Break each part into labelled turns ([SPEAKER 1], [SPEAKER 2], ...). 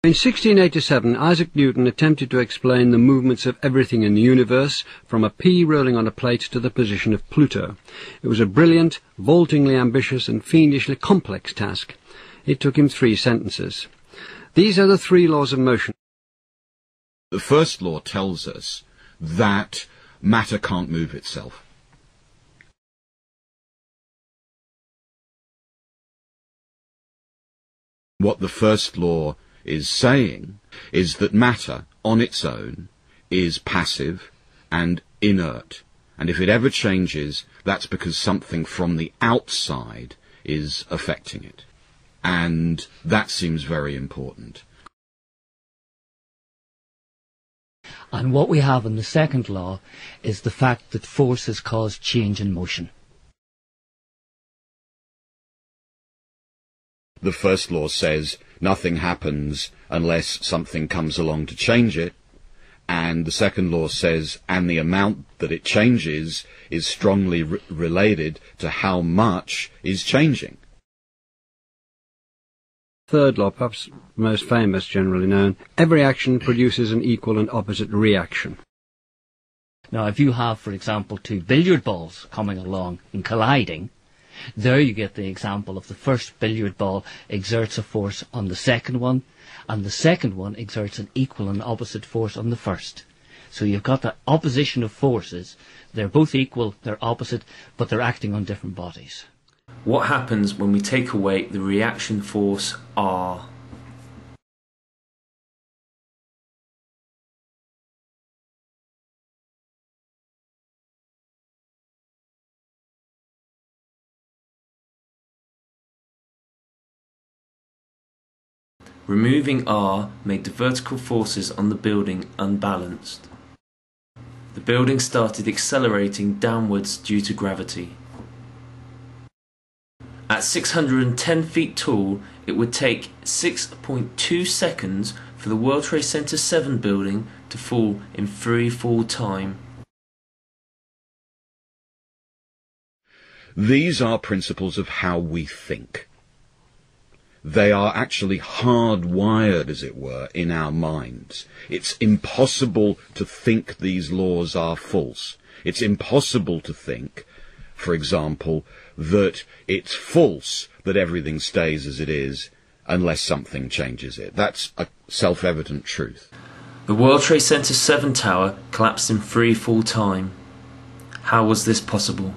[SPEAKER 1] In 1687, Isaac Newton attempted to explain the movements of everything in the universe, from a pea rolling on a plate to the position of Pluto. It was a brilliant, vaultingly ambitious and fiendishly complex task. It took him 3 sentences. These are the 3 laws of motion.
[SPEAKER 2] The first law tells us that matter can't move itself. What the first law is saying is that matter on its own is passive and inert, and if it ever changes, that's because something from the outside is affecting it, and that seems very important.
[SPEAKER 3] And what we have in the second law is the fact that forces cause change in motion.
[SPEAKER 2] The first law says nothing happens unless something comes along to change it, and the second law says, and the amount that it changes is strongly related to how much is changing.
[SPEAKER 1] Third law, perhaps most famous, generally known, every action produces an equal and opposite reaction.
[SPEAKER 3] Now, if you have, for example, 2 billiard balls coming along and colliding, there you get the example of the first billiard ball exerts a force on the second one, and the second one exerts an equal and opposite force on the first. So you've got the opposition of forces. They're both equal, they're opposite, but they're acting on different bodies.
[SPEAKER 4] What happens when we take away the reaction force R? Removing R made the vertical forces on the building unbalanced. The building started accelerating downwards due to gravity. At 610 feet tall, it would take 6.2 seconds for the World Trade Center 7 building to fall in free fall time.
[SPEAKER 2] These are principles of how we think. They are actually hardwired, as it were, in our minds. It's impossible to think these laws are false. It's impossible to think, for example, that it's false that everything stays as it is unless something changes it. That's a self-evident truth.
[SPEAKER 4] The World Trade Center 7 tower collapsed in free fall time. How was this possible?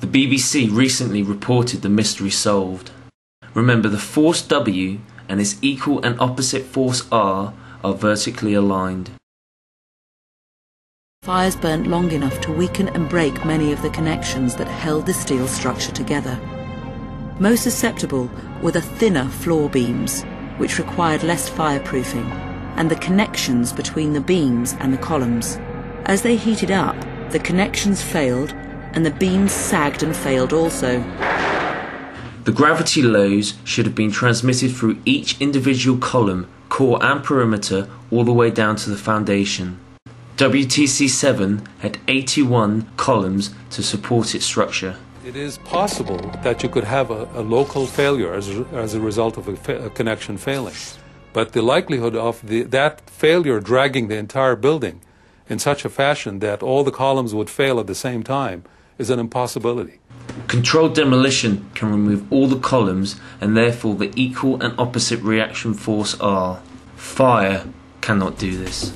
[SPEAKER 4] The BBC recently reported the mystery solved. Remember, the force W and its equal and opposite force R are vertically aligned.
[SPEAKER 5] Fires burnt long enough to weaken and break many of the connections that held the steel structure together. Most susceptible were the thinner floor beams, which required less fireproofing, and the connections between the beams and the columns. As they heated up, the connections failed, and the beams sagged and failed also.
[SPEAKER 4] The gravity loads should have been transmitted through each individual column, core and perimeter, all the way down to the foundation. WTC7 had 81 columns to support its structure.
[SPEAKER 6] It is possible that you could have a local failure as a result of a connection failing. But the likelihood of that failure dragging the entire building in such a fashion that all the columns would fail at the same time is an impossibility.
[SPEAKER 4] Controlled demolition can remove all the columns and therefore the equal and opposite reaction force R. Fire cannot do this.